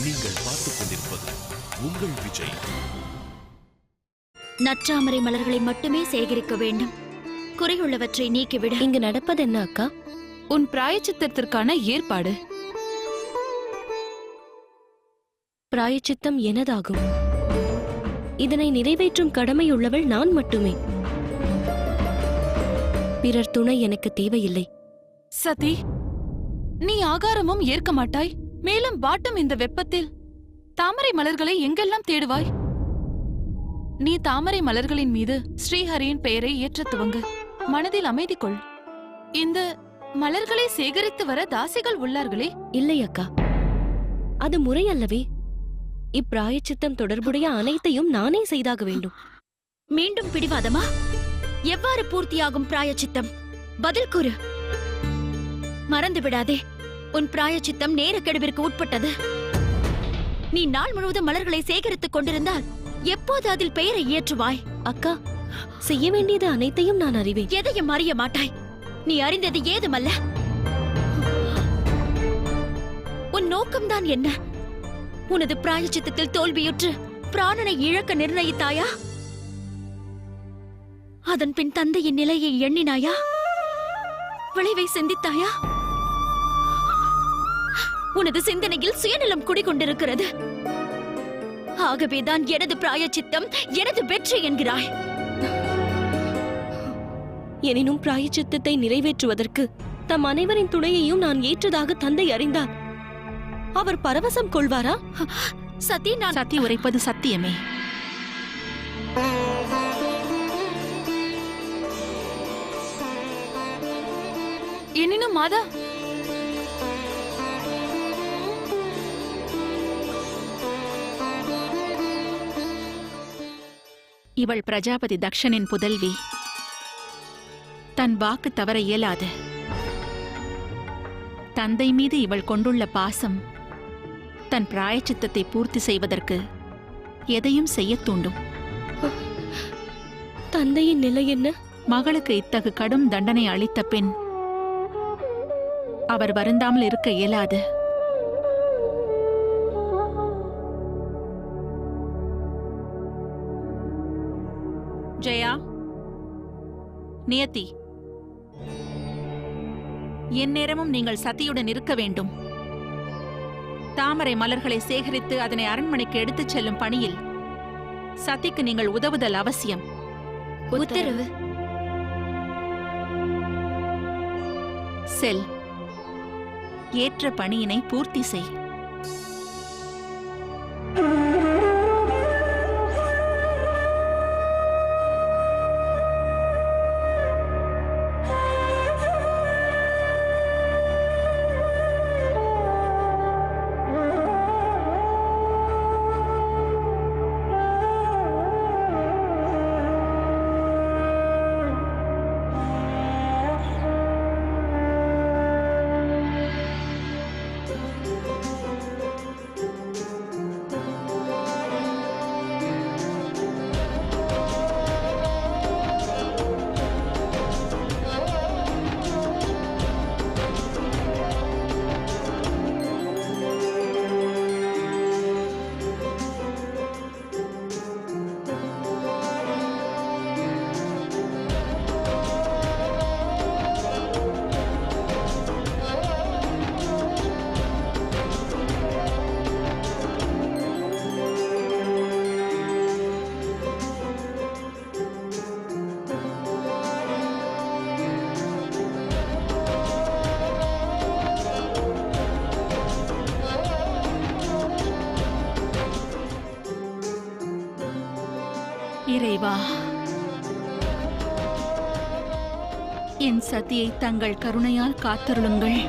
நீங்கள் பார்த்துக் கொண்டிருப்பது உங்கள் விஜய். நற்றாமரை மலர்களை மட்டுமே சேகரிக்க வேண்டும், குறையுள்ளவற்றை நீக்கிவிட. இங்கு நடப்பது என்ன அக்கா? உன் பிராயச்சித்தத்திற்கான ஏற்பாடு. பிராயச்சித்தம் எனதாகும். இதனை நிறைவேற்றும் கடமையுள்ளவள் நான் மட்டுமே. பிறர் துணை எனக்கு தேவையில்லை. சதி, நீ ஆகாரமும் ஏற்க மாட்டாய். மேலும் வாட்டும் இந்த வெப்பத்தில் தாமரை மலர்களை எங்கெல்லாம் தேடுவாய்? நீ தாமரை மலர்களின் மீது ஸ்ரீஹரியின் பெயரை ஏற்ற துவங்கு. மனதில் அமைதி கொள். இந்த மலர்களை சேகரித்து வர தாசிகள் உள்ளார்களே. இல்லை அக்கா, அது முறையல்லவே. இப்பிராயச்சித்தம் தொடர்புடைய அனைத்தையும் நானே செய்தாக வேண்டும். மீண்டும் பிடிவாதமா? எவ்வாறு பூர்த்தியாகும் பிராயச்சித்தம்? பதில் கூறு. மறந்து விடாதே, உன் பிராயச்சித்தம் நேரக்கெடுவிற்கு உட்பட்டது. நீ நாள் முழுவதும் மலர்களை சேகரித்துக் கொண்டிருந்தால் எப்போது அதில் பெயரை ஏற்றுவாய்? அக்கா, செய்ய வேண்டியது அனைத்தையும் நான் அறிவேன். எதையும் அறிய மாட்டாய். நீ அறிந்தது ஏதுமல்ல. உன் நோக்கம்தான் என்ன? உனது பிராயச்சித்தத்தில் தோல்வியுற்று பிராணனை இழக்க நிர்ணயித்தாயா? அதன் பின் தந்தையின் நிலையை எண்ணினாயா? விளைவை சிந்தித்தாயா? உனது சிந்தனையில் சுயநலம் குடிகொண்டிருக்கிறது. ஆகவேதான் எனது பிராயச்சித்தம் எனது வெற்றி என்கிறாய். எனினும் பிராயச்சித்தத்தை நிறைவேற்றுவதற்கு தம் அனைவரின் துணையையும் நான் ஏற்றதாக தந்தை அறிந்தார். அவர் பரவசம் கொள்வாரா? சதி, நான் சத்தி உரைப்பது சத்தியமே. எனினும் மாதா, இவள் பிரஜாபதி தக்ஷனின் புதல்வி. தன் வாக்கு தவற இயலாது. தந்தை மீது இவள் கொண்டுள்ள பாசம் தன் பிராயச்சித்தத்தை பூர்த்தி செய்வதற்கு எதையும் செய்ய தூண்டும். தந்தையின் நிலை என்ன? மகளுக்கு இத்தகு கடும் தண்டனை அளித்த பின் அவர் வருந்தாமல் இருக்க இயலாது. ஜெயா, நியதி, எந்நேரமும் நீங்கள் சதியுடன் இருக்க வேண்டும். தாமரை மலர்களை சேகரித்து அதனை அரண்மனைக்கு எடுத்துச் செல்லும் பணியில் சதிக்கு நீங்கள் உதவுதல் அவசியம். உத்தரவு. செல், ஏற்ற பணியினை பூர்த்தி செய். இறைவா, என் சதியை தங்கள் கருணையால் காத்தருளுங்கள்.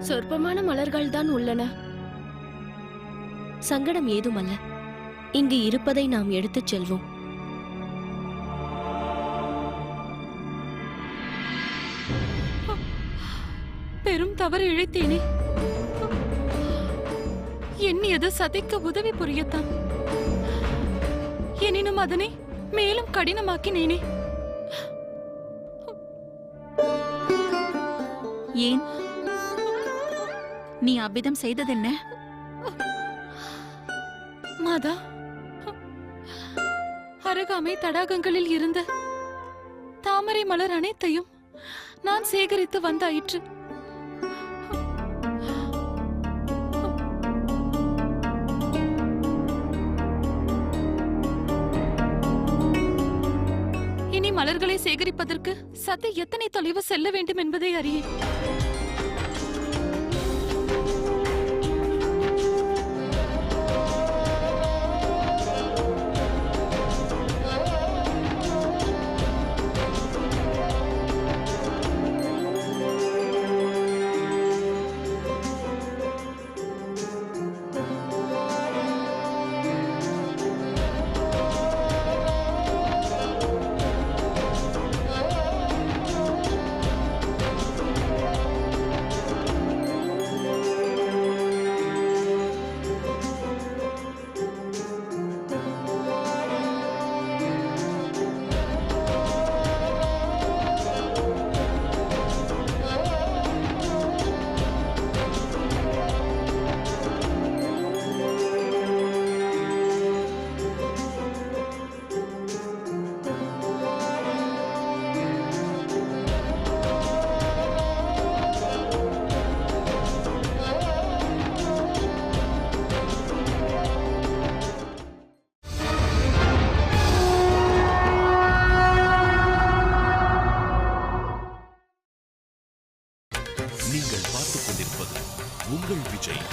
சொற்பமான மலர்கள் தான் உள்ளன. சங்கடம் ஏதுமல்ல. இங்கு இருப்பதை நாம் எடுத்துச் செல்வோம். பெரும் தவறு இழைத்தேனே. எண்ணியது சதிக்க உதவி புரியத்தான். எனினும் அதனை மேலும் கடினமாக்கினேனே. ஏன் நீ அவ்விதம் செய்ததென்ன? மாதா, அருகாமை தடாகங்களில் இருந்த தாமரை மலர் அனைத்தையும் நான் சேகரித்து வந்தாயிற்று. இனி மலர்களை சேகரிப்பதற்கு சதி எத்தனை தொலைவு செல்ல வேண்டும் என்பதை அறியேன். நீங்கள் பார்த்துக் கொண்டிருப்பது உங்கள் விஜய்.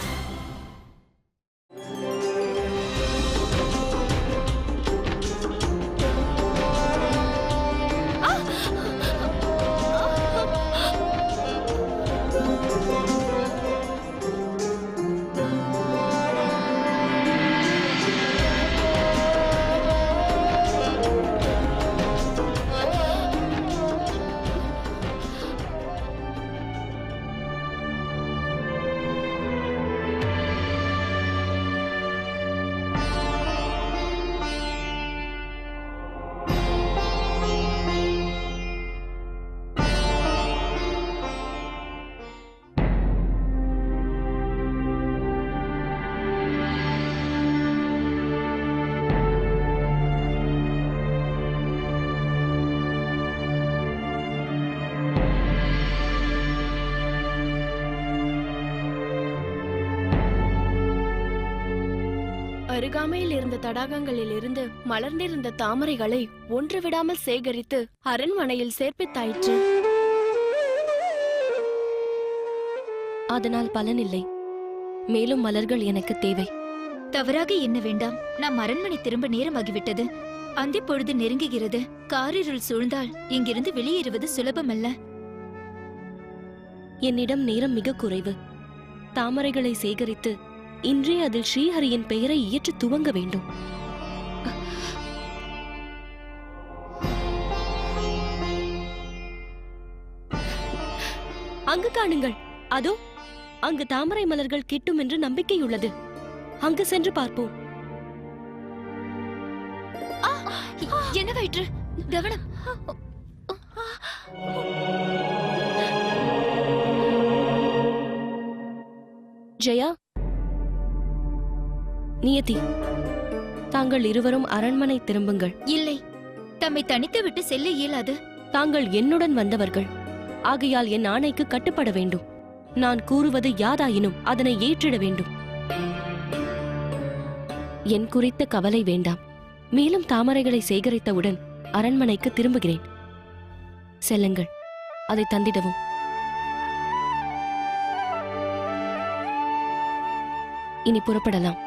அருகாமையில் இருந்த தடாகங்களில் இருந்து மலர்ந்திருந்த தாமரைகளை ஒன்று விடாமல் சேகரித்து அரண்மனையில் சேர்ப்பித்தாயிற்று. அதனால் பலனில்லை. மேலும் மலர்கள் எனக்கு தேவை. தவறாக எண்ண வேண்டாம். நாம் அரண்மனை திரும்ப நேரமாகிவிட்டது. அந்தி பொழுது நெருங்குகிறது. காரிருள் சூழ்ந்தால் இங்கிருந்து வெளியேறுவது சுலபமல்ல. என்னிடம் நேரம் மிக குறைவு. தாமரைகளை சேகரித்து இன்றே அதில் ஸ்ரீஹரியின் பெயரை இயற்ற துவங்க வேண்டும். அங்கு காணுங்கள். அதோ அங்கு தாமரை மலர்கள் கிட்டும் என்று நம்பிக்கையுள்ளது. அங்கு சென்று பார்ப்போம். என்னவாயிற்று? கவனம். ஜெயா, நியதி, தாங்கள் இருவரும் அரண்மனை திரும்புங்கள். இல்லை, தம்மை தனித்து விட்டு செல்ல இயலாது. தாங்கள் என்னுடன் வந்தவர்கள். ஆகையால் என் ஆணைக்கு கட்டுப்பட வேண்டும். நான் கூறுவது யாதாயினும் அதனை ஏற்றிட வேண்டும். என் குறித்த கவலை வேண்டாம். மேலும் தாமரைகளை சேகரித்தவுடன் அரண்மனைக்கு திரும்புகிறேன். செல்லுங்கள், அதை தந்திடவும். இனி புறப்படலாம்.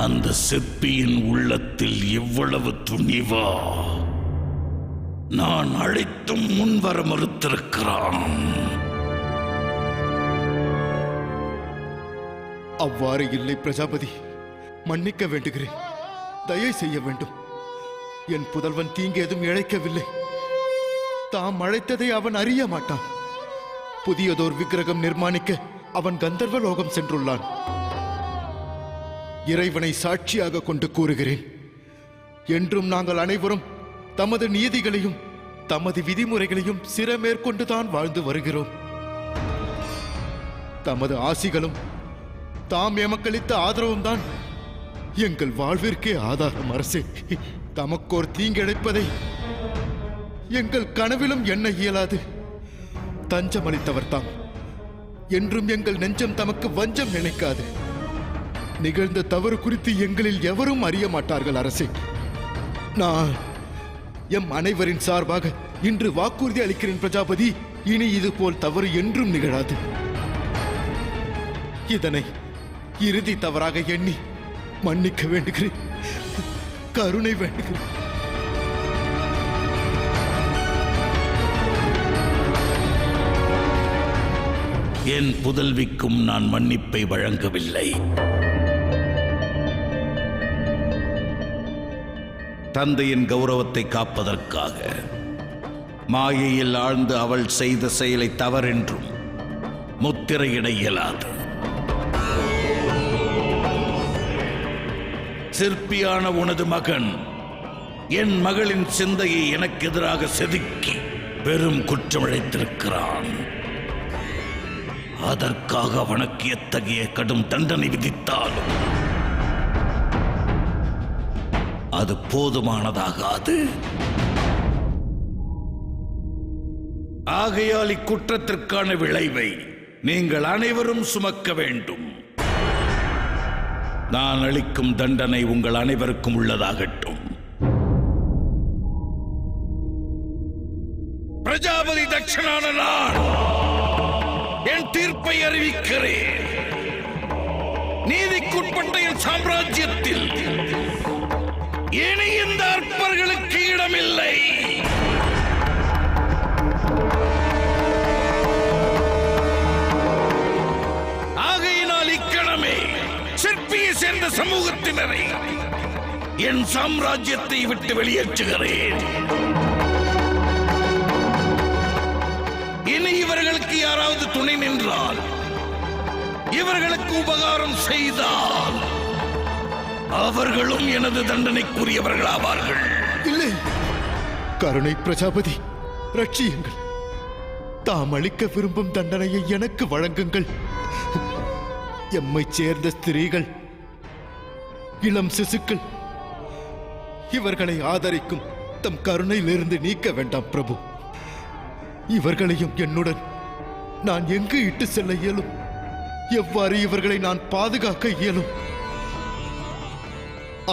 அந்த சிற்பியின் உள்ளத்தில் எவ்வளவு துணிவா நான் அழைத்தும் முன்வர மறுத்திருக்கிறான். அவ்வாறு இல்லை பிரஜாபதி, மன்னிக்க வேண்டுகிறேன். தயை செய்ய வேண்டும். என் புதல்வன் தீங்கேதும் இழைக்கவில்லை. தாம் அழைத்ததை அவன் அறிய மாட்டான். புதியதோர் விக்கிரகம் நிர்மாணிக்க அவன் கந்தர்வ லோகம் சென்றுள்ளான். இறைவனை சாட்சியாக கொண்டு கூறுகிறேன், என்றும் நாங்கள் அனைவரும் தமது நீதிகளையும் தமது விதிமுறைகளையும் சிறமேற்கொண்டுதான் வாழ்ந்து வருகிறோம். தமது ஆசிகளும் தாம் எமக்களித்த ஆதரவும் தான் எங்கள் வாழ்விற்கே ஆதாரம். அரசே, தமக்கோர் தீங்கிழைப்பதை எங்கள் கனவிலும் எண்ண இயலாது. தஞ்சம் அளித்தவர் தாம். என்றும் எங்கள் நெஞ்சம் தமக்கு வஞ்சம் நினைக்காது. நிகழ்ந்த தவறு குறித்து எங்களில் எவரும் அறிய மாட்டார்கள் அரசே. நான் எம் அனைவரின் சார்பாக இன்று வாக்குறுதி அளிக்கிறேன் பிரஜாபதி, இனி இது போல் தவறு என்றும் நிகழாது. இதனை இறுதி தவறாக எண்ணி மன்னிக்க வேண்டுகிறேன். கருணை வேண்டுகிறேன். என் புதல்விக்கும் நான் மன்னிப்பை வழங்கவில்லை. தந்தையின் கௌரவத்தை காப்பதற்காக மாயையில் ஆழ்ந்து அவள் செய்த செயலை தவறென்றும் முத்திரையிட இயலாது. சிற்பியான உனது மகன் என் மகளின் சிந்தையை எனக்கு எதிராக செதுக்கி பெரும் குற்றமிழைத்திருக்கிறான். அதற்காக அவனுக்கு எத்தகைய கடும் தண்டனை விதித்தாலும் அது போதுமானதாகாது. ஆகையால் இக்குற்றத்திற்கான விளைவை நீங்கள் அனைவரும் சுமக்க வேண்டும். நான் அளிக்கும் தண்டனை உங்கள் அனைவருக்கும் உள்ளதாகட்டும். பிரஜாபதி தட்சணான நான் என் தீர்ப்பை அறிவிக்கிறேன். நீதிக்குட்பட்ட என் சாம்ராஜ்யத்தில் இனி இந்த அற்பர்களுக்கு இடமில்லை. ஆகையினால் இக்கணமே சிற்பியை சேர்ந்த சமூகத்தினரை என் சாம்ராஜ்யத்தை விட்டு வெளியேற்றுகிறேன். இனி இவர்களுக்கு யாராவது துணை நின்றால், இவர்களுக்கு உபகாரம் செய்தால் அவர்களும் எனது தண்டனைக்குரியவர்களாவார்கள். இல்லை, கருணை பிரஜாபதி, ரட்சியுங்கள். தாம் அளிக்க விரும்பும் தண்டனையை எனக்கு வழங்குங்கள். எம்மை சேர்ந்த ஸ்திரீகள், இளம் சிசுக்கள், இவர்களை ஆதரிக்கும் தம் கருணையிலிருந்து நீக்க வேண்டாம் பிரபு. இவர்களையும் என்னுடன் நான் எங்கு இட்டு செல்ல இயலும்? எவ்வாறு இவர்களை நான் பாதுகாக்க இயலும்?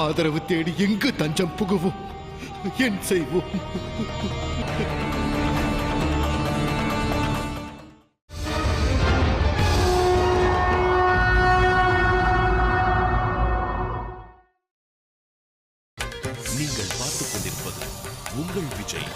ஆதரவு தேடி எங்கு தஞ்சம் புகுவோம்? என் செய்வோம்? நீங்கள் பார்த்துக் கொண்டிருப்பது உங்கள் விஜய்.